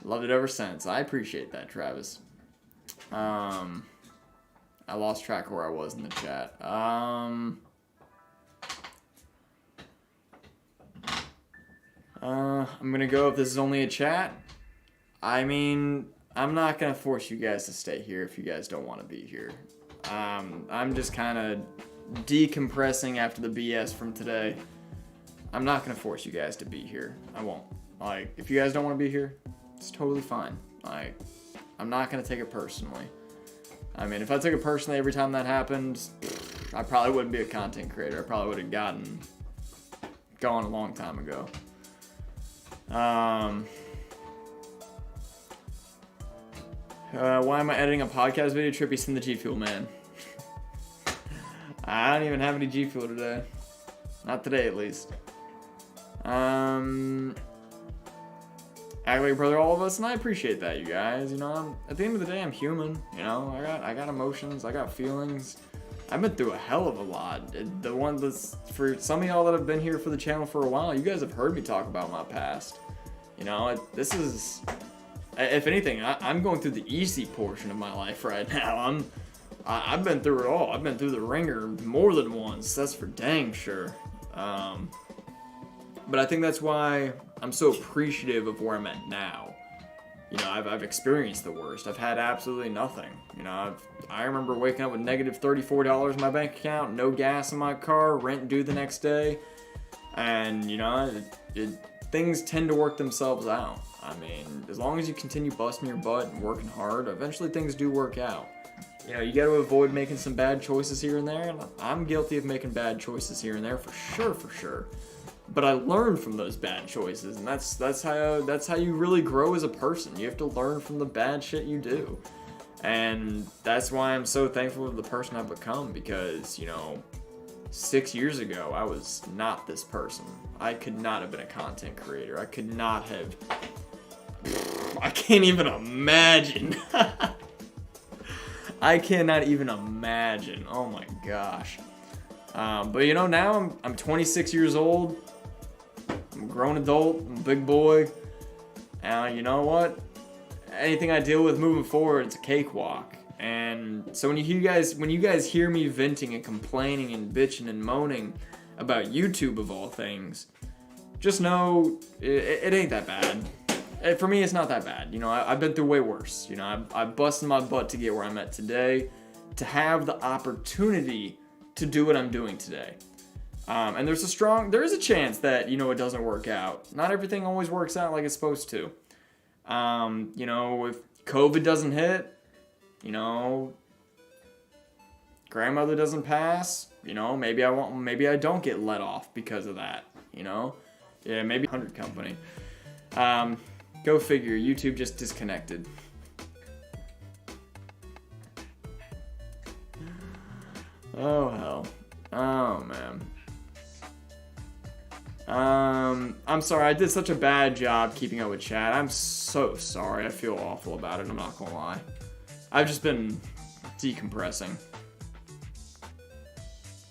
Loved it ever since. I appreciate that, Travis. I lost track of where I was in the chat. I'm gonna go if this is only a chat. I mean, I'm not gonna force you guys to stay here if you guys don't want to be here. I'm just kind of decompressing after the BS from today. I'm not gonna force you guys to be here. I won't. Like, if you guys don't want to be here, it's totally fine. Like, I'm not gonna take it personally. I mean, if I took it personally every time that happened, I probably wouldn't be a content creator. I probably would have gone a long time ago. Why am I editing a podcast video? Trippy, send the G Fuel, man. I don't even have any G Fuel today. Not today, at least. act like a brother, all of us, and I appreciate that, you guys. You know, at the end of the day, I'm human. You know, I got emotions, I got feelings. I've been through a hell of a lot. The one that's, for some of y'all that have been here for the channel for a while, you guys have heard me talk about my past. You know, this is, if anything, I'm going through the easy portion of my life right now. I've been through it all. I've been through the ringer more than once. That's for dang sure. But I think that's why I'm so appreciative of where I'm at now. You know, I've experienced the worst. I've had absolutely nothing. You know, I remember waking up with negative $34 in my bank account, no gas in my car, rent due the next day. And, you know, things tend to work themselves out. I mean, as long as you continue busting your butt and working hard, eventually things do work out. You know, you got to avoid making some bad choices here and there. And I'm guilty of making bad choices here and there for sure. But I learned from those bad choices, and that's how you really grow as a person. You have to learn from the bad shit you do. And that's why I'm so thankful for the person I've become, because, you know, 6 years ago, I was not this person. I could not have been a content creator. I could not have... I can't even imagine. I cannot even imagine. Oh my gosh. But you know, now I'm 26 years old. I'm a grown adult. I'm a big boy. And you know what? Anything I deal with moving forward, it's a cakewalk. And so when you guys hear me venting and complaining and bitching and moaning about YouTube of all things, just know it ain't that bad. For me, it's not that bad. You know, I've been through way worse. You know, I've busted my butt to get where I'm at today, to have the opportunity to do what I'm doing today. And there is a chance that, you know, it doesn't work out. Not everything always works out like it's supposed to. You know, if COVID doesn't hit, you know, grandmother doesn't pass, you know, maybe I don't get let off because of that, you know? Yeah, maybe 100 company. Go figure, YouTube just disconnected. Oh hell. Oh man. I'm sorry, I did such a bad job keeping up with chat. I'm so sorry. I feel awful about it, I'm not gonna lie. I've just been decompressing.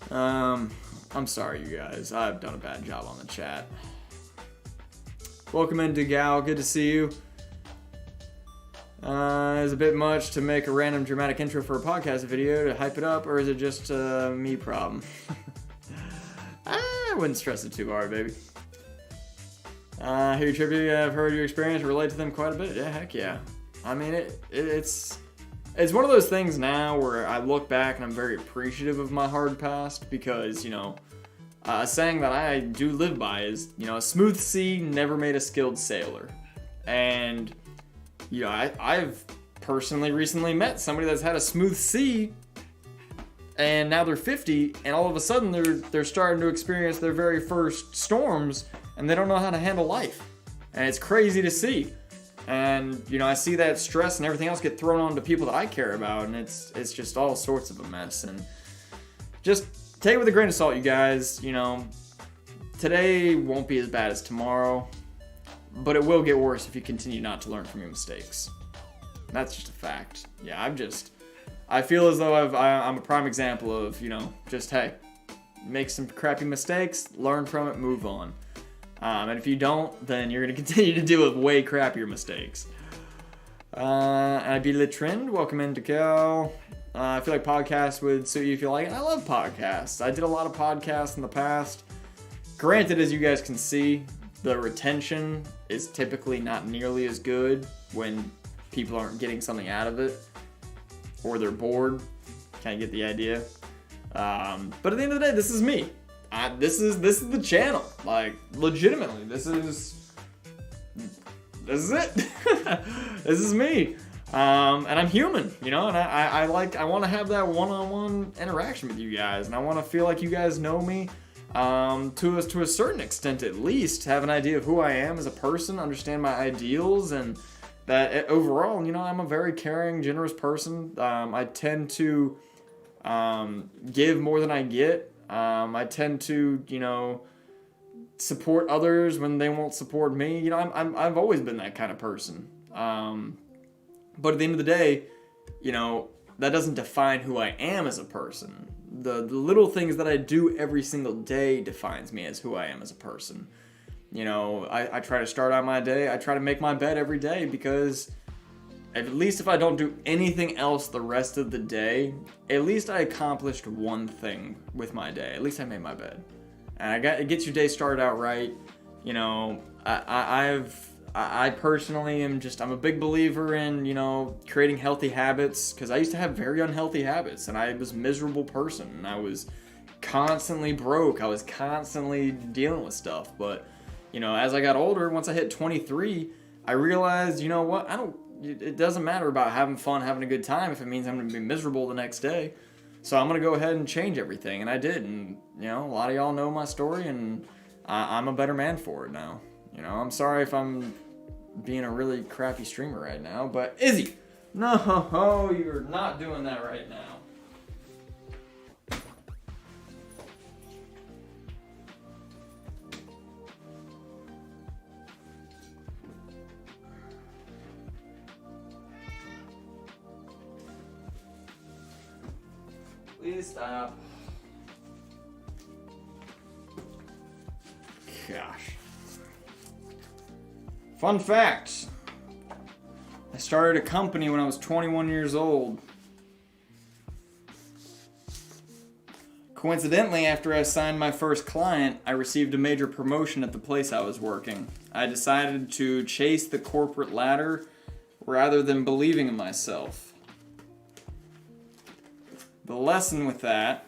I'm sorry, you guys. I've done a bad job on the chat. Welcome in, Degal. Good to see you. Is it a bit much to make a random dramatic intro for a podcast video to hype it up, or is it just a me problem? I wouldn't stress it too hard, baby. Here, Trippy, I've heard your experience, relate to them quite a bit. Yeah, heck yeah. I mean, it's one of those things now where I look back and I'm very appreciative of my hard past, because, you know, a saying that I do live by is, you know, a smooth sea never made a skilled sailor. And, you know, I've personally recently met somebody that's had a smooth sea, and now they're 50, and all of a sudden they're starting to experience their very first storms, and they don't know how to handle life. And it's crazy to see. And, you know, I see that stress and everything else get thrown onto people that I care about, and it's just all sorts of a mess. And just take it with a grain of salt, you guys. You know, today won't be as bad as tomorrow, but it will get worse if you continue not to learn from your mistakes. That's just a fact. Yeah, I feel as though I'm a prime example of, you know, just, hey, make some crappy mistakes, learn from it, move on. And if you don't, then you're going to continue to deal with way crappier mistakes. Abby Litrend, welcome in, Decal. I feel like podcasts would suit you if you like it. I love podcasts. I did a lot of podcasts in the past. Granted, as you guys can see, the retention is typically not nearly as good when people aren't getting something out of it, or they're bored. Kind of get the idea. But at the end of the day, this is me. This is the channel. Like, legitimately, this is it. This is me. And I'm human, you know, and I want to have that one-on-one interaction with you guys, and I want to feel like you guys know me, to a certain extent at least, have an idea of who I am as a person, understand my ideals, and that overall, you know, I'm a very caring, generous person. I tend to give more than I get. I tend to, you know, support others when they won't support me. You know, I've always been that kind of person. But at the end of the day, you know, that doesn't define who I am as a person. The little things that I do every single day defines me as who I am as a person. You know, I try to start out my day, I try to make my bed every day, because at least if I don't do anything else the rest of the day, at least I accomplished one thing with my day. At least I made my bed. And it gets your day started out right. You know, I personally I'm a big believer in, you know, creating healthy habits, because I used to have very unhealthy habits, and I was a miserable person, and I was constantly broke. I was constantly dealing with stuff. But, you know, as I got older, once I hit 23, I realized, you know what, it doesn't matter about having fun, having a good time, if it means I'm going to be miserable the next day. So I'm going to go ahead and change everything, and I did. And, you know, a lot of y'all know my story, and I'm a better man for it now. You know, I'm sorry if I'm being a really crappy streamer right now, but Izzy, no, you're not doing that right now. Please stop. Gosh. Fun fact. I started a company when I was 21 years old. Coincidentally, after I signed my first client, I received a major promotion at the place I was working. I decided to chase the corporate ladder rather than believing in myself. The lesson with that,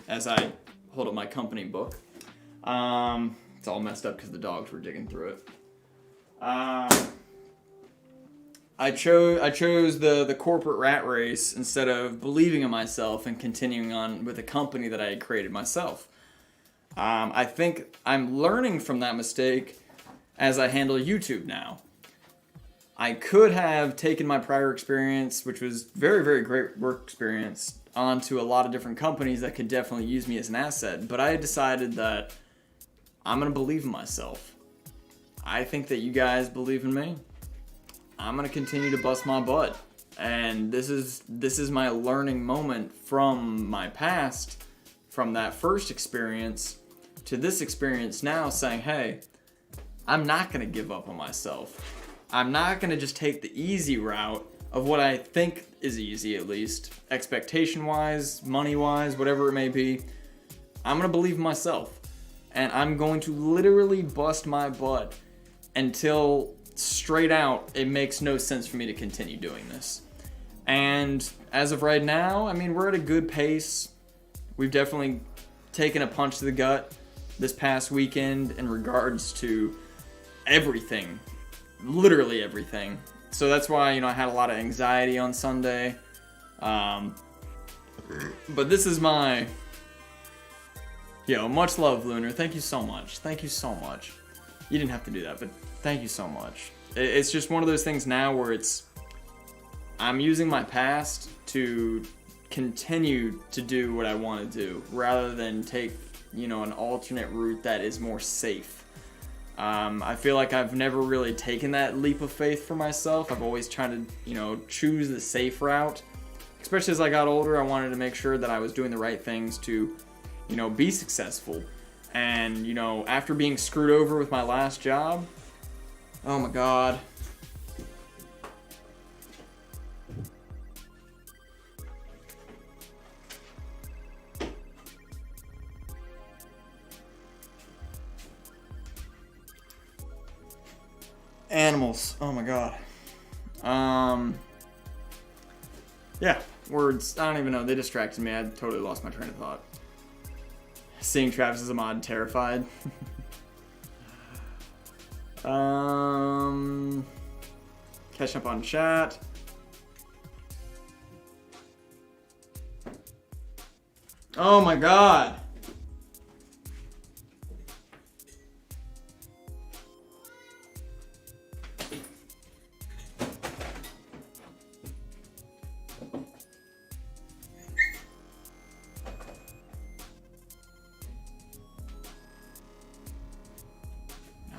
as I hold up my company book, it's all messed up because the dogs were digging through it. I chose the corporate rat race instead of believing in myself and continuing on with a company that I had created myself. I think I'm learning from that mistake as I handle YouTube now. I could have taken my prior experience, which was very, very great work experience, onto a lot of different companies that could definitely use me as an asset, but I decided that I'm going to believe in myself. I think that you guys believe in me. I'm going to continue to bust my butt. And this is my learning moment from my past, from that first experience to this experience now, saying, hey, I'm not going to give up on myself. I'm not going to just take the easy route of what I think is easy, at least, expectation-wise, money-wise, whatever it may be. I'm going to believe in myself. And I'm going to literally bust my butt until straight out it makes no sense for me to continue doing this. And as of right now, I mean, we're at a good pace. We've definitely taken a punch to the gut this past weekend in regards to everything. Literally everything. So that's why, you know, I had a lot of anxiety on Sunday. But this is my... much love, Lunar. Thank you so much. Thank you so much. You didn't have to do that, but thank you so much. It's just one of those things now where I'm using my past to continue to do what I want to do, rather than take, an alternate route that is more safe. I feel like I've never really taken that leap of faith for myself. I've always tried to, choose the safe route. Especially as I got older, I wanted to make sure that I was doing the right things to, be successful. And, after being screwed over with my last job, oh my God. Animals. Oh my God. Yeah, words. I don't even know. They distracted me. I totally lost my train of thought. Seeing Travis as a mod, terrified. Catch up on chat. Oh my God.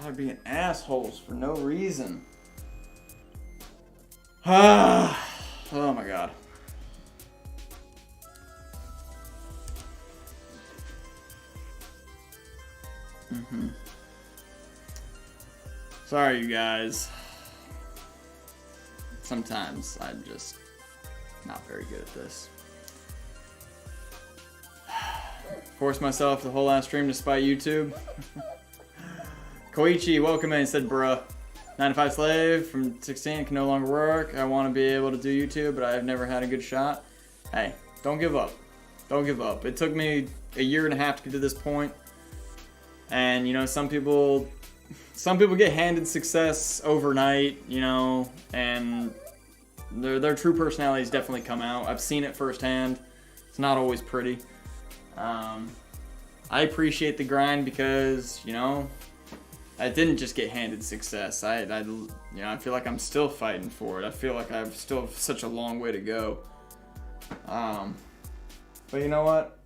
are being assholes for no reason. Oh my god. Sorry, you guys. Sometimes I'm just not very good at this. Force myself the whole last stream despite YouTube. Koichi, welcome in, said bruh. 9 to 5 slave from 16 can no longer work. I want to be able to do YouTube, but I have never had a good shot. Hey, don't give up. Don't give up. It took me a year and a half to get to this point. And, you know, some people get handed success overnight, you know, and their true personalities definitely come out. I've seen it firsthand. It's not always pretty. I appreciate the grind because, you know, I didn't just get handed success. I feel like I'm still fighting for it. I feel like I've still such a long way to go. But you know what?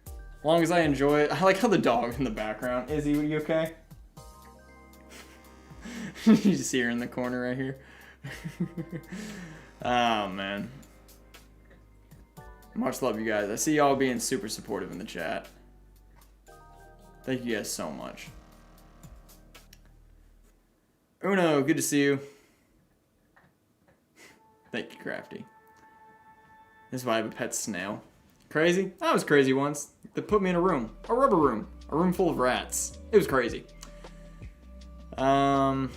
As long as I enjoy it. I like how the dog in the background. Izzy, are you okay? You just see her in the corner right here. Oh, man. Much love, you guys. I see y'all being super supportive in the chat. Thank you guys so much. Uno, good to see you. Thank you, Crafty. This is why I have a pet snail. Crazy? I was crazy once. They put me in a room full of rats. It was crazy. Can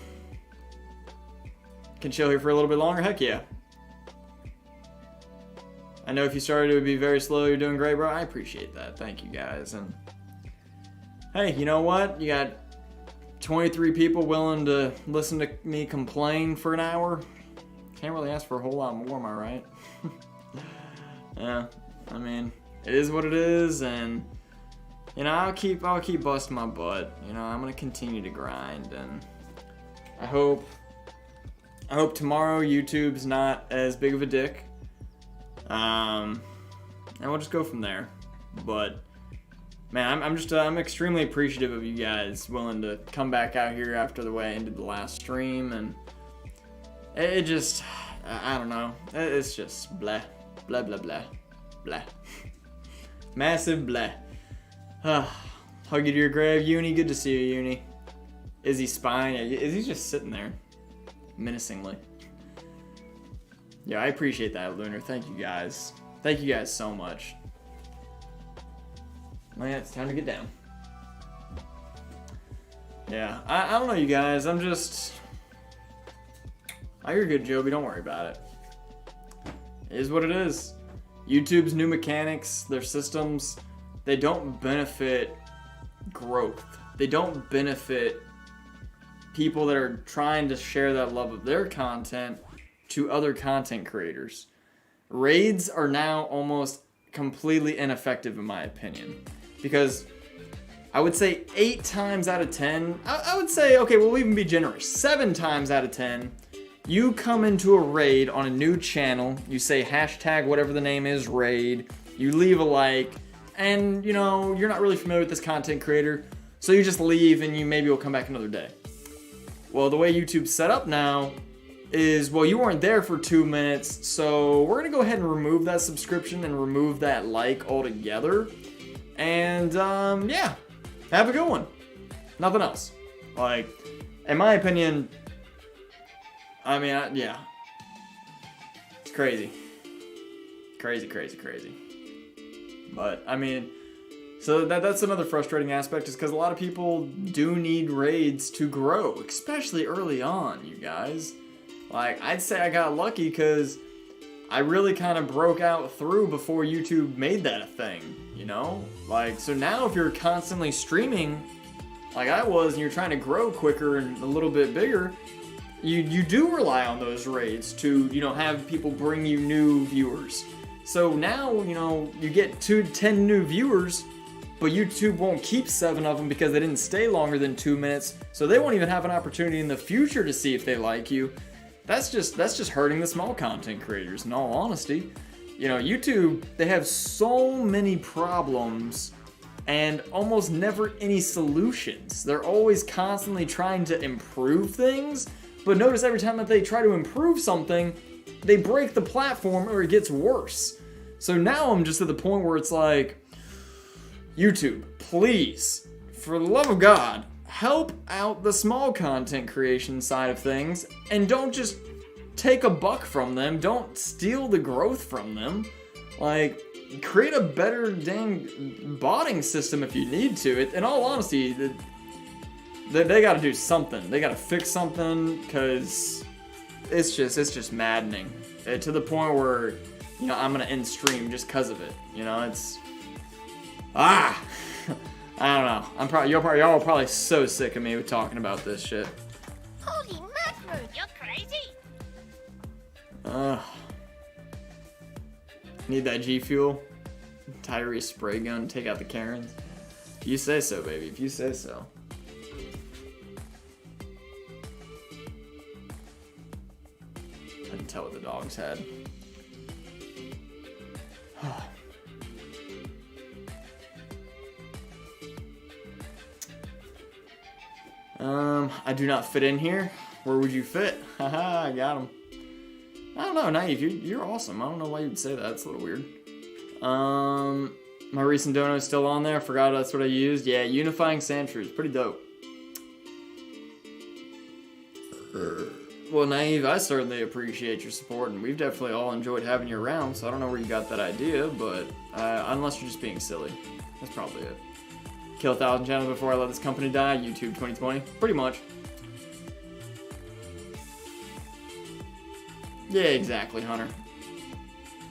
chill here for a little bit longer? Heck yeah. I know if you started it would be very slow. You're doing great, bro. I appreciate that. Thank you guys. And hey, you know what? You got 23 people willing to listen to me complain for an hour. Can't really ask for a whole lot more, am I right? Yeah, I mean, it is what it is, and you know, I'll keep busting my butt. You know, I'm gonna continue to grind, and I hope tomorrow YouTube's not as big of a dick. And we'll just go from there. But man, I'm extremely appreciative of you guys willing to come back out here after the way I ended the last stream, and it just, I don't know, it's just blah, blah, blah, blah, blah. Massive blah. Hug you to your grave, Uni. Good to see you, Uni. Izzy spying? Izzy's just sitting there, menacingly. Yeah, I appreciate that, Lunar. Thank you guys. Thank you guys so much. Oh yeah, it's time to get down. Yeah, I don't know, you guys. I'm just... Oh, you're good, Joby. Don't worry about it. It is what it is. YouTube's new mechanics, their systems, they don't benefit growth. They don't benefit people that are trying to share that love of their content to other content creators. Raids are now almost completely ineffective in my opinion. Because I would say 8 times out of 10, I would say, okay, we'll even be generous, 7 times out of 10, you come into a raid on a new channel, you say hashtag whatever the name is, raid, you leave a like, and you know, you're not really familiar with this content creator, so you just leave and you maybe will come back another day. Well, the way YouTube's set up now is, well, you weren't there for 2 minutes, so we're gonna go ahead and remove that subscription and remove that like altogether. And yeah, have a good one. Nothing else. Like, in my opinion, I mean, yeah, it's crazy. Crazy, crazy, crazy. But I mean, so that's another frustrating aspect, is because a lot of people do need raids to grow, especially early on, you guys. Like, I'd say I got lucky because I really kind of broke out through before YouTube made that a thing, you know? Like, so now if you're constantly streaming like I was and you're trying to grow quicker and a little bit bigger, you do rely on those raids to, you know, have people bring you new viewers. So now, you know, you get 10 new viewers, but YouTube won't keep 7 of them because they didn't stay longer than 2 minutes, so they won't even have an opportunity in the future to see if they like you. That's just hurting the small content creators, in all honesty. You know, YouTube, they have so many problems, and almost never any solutions. They're always constantly trying to improve things, but notice every time that they try to improve something, they break the platform or it gets worse. So now I'm just at the point where it's like, YouTube, please, for the love of God, help out the small content creation side of things and don't just take a buck from them. Don't steal the growth from them. Like, create a better dang botting system if you need to. In all honesty, they got to do something. They got to fix something because it's just maddening to the point where, you know, I'm gonna end stream just because of it. You know, it's I don't know. Y'all are probably so sick of me with talking about this shit. Holy mackerel, you're crazy. Need that G Fuel, Tyrese spray gun, take out the Karens. If you say so, baby. If you say so. I can tell what the dogs had. I do not fit in here. Where would you fit? Haha, I got him. I don't know, Naive, you're awesome. I don't know why you'd say that. It's a little weird. My recent dono is still on there. I forgot that's what I used. Yeah, Unifying Sand Shrews. Pretty dope. Well, Naive, I certainly appreciate your support, and we've definitely all enjoyed having you around, so I don't know where you got that idea, but unless you're just being silly. That's probably it. Kill 1,000 channels before I let this company die. YouTube 2020. Pretty much. Yeah, exactly, Hunter.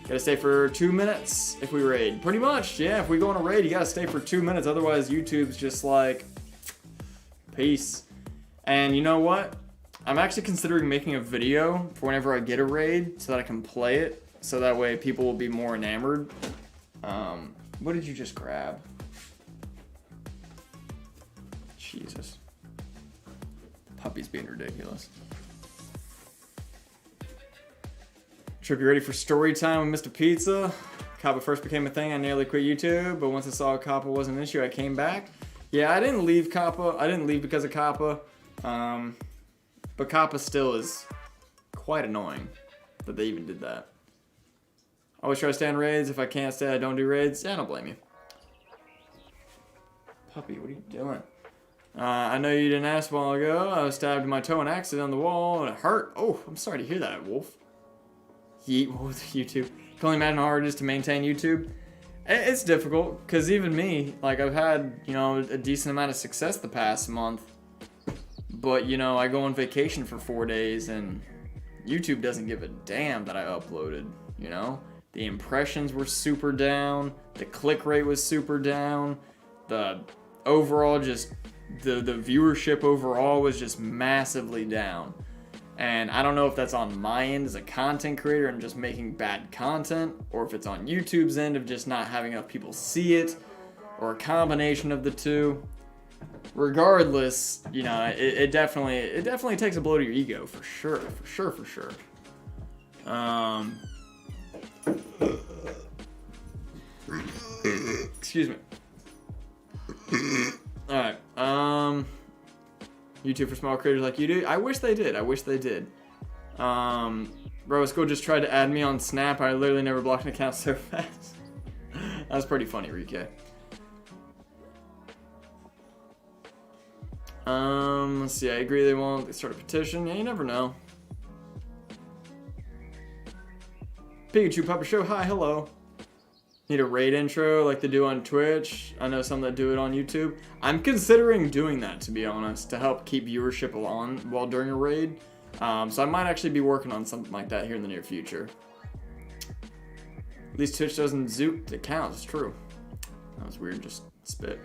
Gotta stay for 2 minutes if we raid. Pretty much, yeah, if we go on a raid, you gotta stay for 2 minutes, otherwise YouTube's just like, peace. And you know what? I'm actually considering making a video for whenever I get a raid so that I can play it, so that way people will be more enamored. What did you just grab? Jesus. The puppy's being ridiculous. Trip, you ready for story time with Mr. Pizza? Kappa first became a thing, I nearly quit YouTube, but once I saw Kappa wasn't an issue, I came back. Yeah, I didn't leave Kappa. I didn't leave because of Kappa. But Kappa still is quite annoying that they even did that. I always try to stay on raids. If I can't stay, I don't do raids. Yeah, I don't blame you. Puppy, what are you doing? I know you didn't ask a while ago. I was stabbed in my toe and accident on the wall, and it hurt. Oh, I'm sorry to hear that, Wolf. Yeet, what was YouTube? Can only imagine how hard it is to maintain YouTube. It's difficult, because even me, like, I've had, you know, a decent amount of success the past month. But, you know, I go on vacation for 4 days, and YouTube doesn't give a damn that I uploaded, you know? The impressions were super down, the click rate was super down, the overall just, the viewership overall was just massively down. And I don't know if that's on my end as a content creator and just making bad content, or if it's on YouTube's end of just not having enough people see it, or a combination of the two. Regardless, you know, it definitely takes a blow to your ego, for sure. Excuse me. Alright, YouTube for small creators like you do. I wish they did. Bro, School just tried to add me on Snap. I literally never blocked an account so fast. That was pretty funny, Rike. Let's see, I agree they won't start a petition. Yeah, you never know. Pikachu Puppet Show, hi, hello. Need a raid intro like they do on Twitch. I know some that do it on YouTube. I'm considering doing that, to be honest, to help keep viewership on while during a raid. So I might actually be working on something like that here in the near future. At least Twitch doesn't zoop accounts, it's true. That was weird, just spit.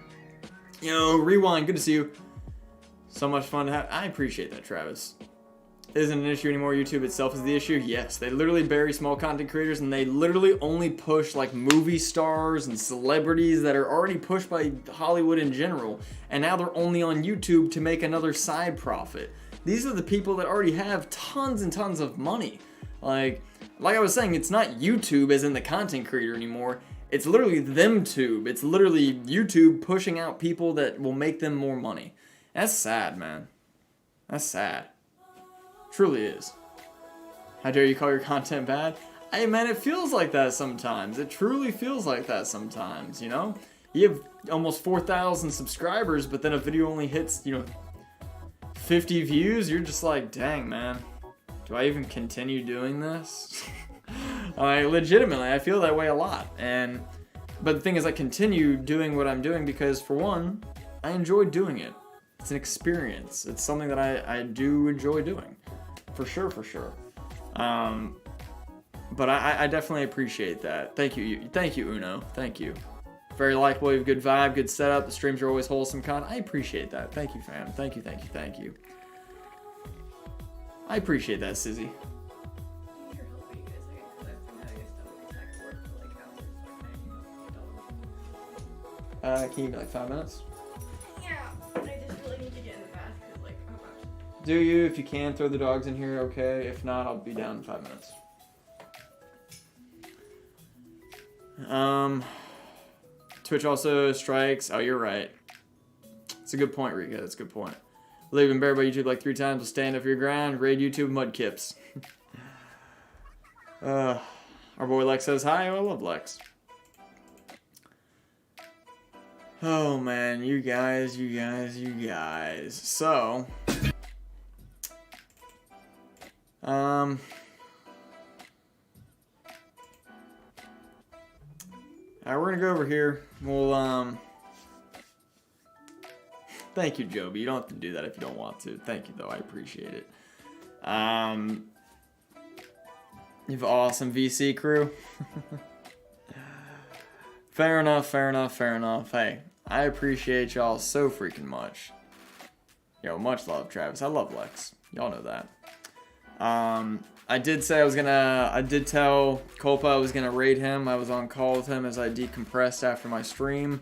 Yo, Rewind, good to see you. So much fun to have. I appreciate that, Travis. Isn't an issue anymore. YouTube itself is the issue. Yes, they literally bury small content creators, and they literally only push like movie stars and celebrities that are already pushed by Hollywood in general, and now they're only on YouTube to make another side profit. These are the people that already have tons and tons of money. Like I was saying, it's not YouTube as in the content creator anymore. It's literally them tube. It's literally YouTube pushing out people that will make them more money. That's sad, man. That's sad. Truly is. How dare you call your content bad? Hey, man, it feels like that sometimes. It truly feels like that sometimes, you know? You have almost 4,000 subscribers, but then a video only hits, 50 views. You're just like, dang, man. Do I even continue doing this? Legitimately, I feel that way a lot. But the thing is, I continue doing what I'm doing because, for one, I enjoy doing it. It's an experience. It's something that I do enjoy doing. For sure, for sure. But I definitely appreciate that. Thank you, Uno. Thank you. Very likable, you have good vibe, good setup. The streams are always wholesome content. I appreciate that. Thank you, fam. Thank you. I appreciate that, Sizzy. Can you give me like 5 minutes? Yeah, I just really need to get in the bath because, like, I'm about to. Do you? If you can, throw the dogs in here, okay? If not, I'll be down in 5 minutes. Twitch also strikes. Oh, you're right. It's a good point, Rika. That's a good point. Leave and bear by YouTube like 3 times. Will stand up for your ground. Raid YouTube mudkips. Our boy Lex says hi. Oh, I love Lex. Oh man, you guys. So, we're gonna go over here. We'll thank you, Joby. You don't have to do that if you don't want to. Thank you though, I appreciate it. You have an awesome VC crew. Fair enough. Hey, I appreciate y'all so freaking much. Yo, much love, Travis. I love Lex. Y'all know that. I did say I did tell Culpa I was gonna raid him. I was on call with him as I decompressed after my stream.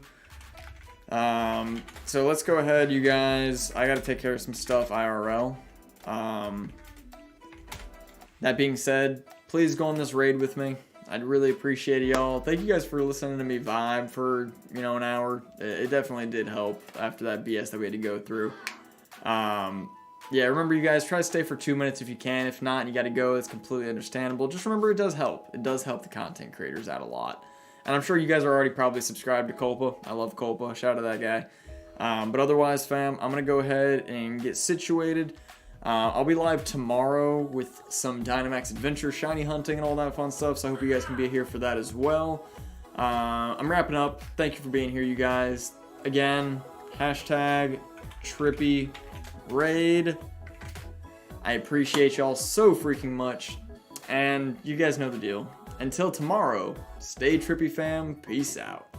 So let's go ahead, you guys. I gotta take care of some stuff IRL. That being said, please go on this raid with me. I'd really appreciate it, y'all. Thank you guys for listening to me vibe for, an hour. It definitely did help after that BS that we had to go through. Yeah, remember, you guys, try to stay for 2 minutes if you can. If not, you got to go. It's completely understandable. Just remember, it does help. It does help the content creators out a lot. And I'm sure you guys are already probably subscribed to Culpa. I love Culpa. Shout out to that guy. But otherwise, fam, I'm going to go ahead and get situated. I'll be live tomorrow with some Dynamax Adventure, shiny hunting, and all that fun stuff. So I hope you guys can be here for that as well. I'm wrapping up. Thank you for being here, you guys. Again, hashtag TrippyRaid. I appreciate y'all so freaking much. And you guys know the deal. Until tomorrow, stay trippy, fam. Peace out.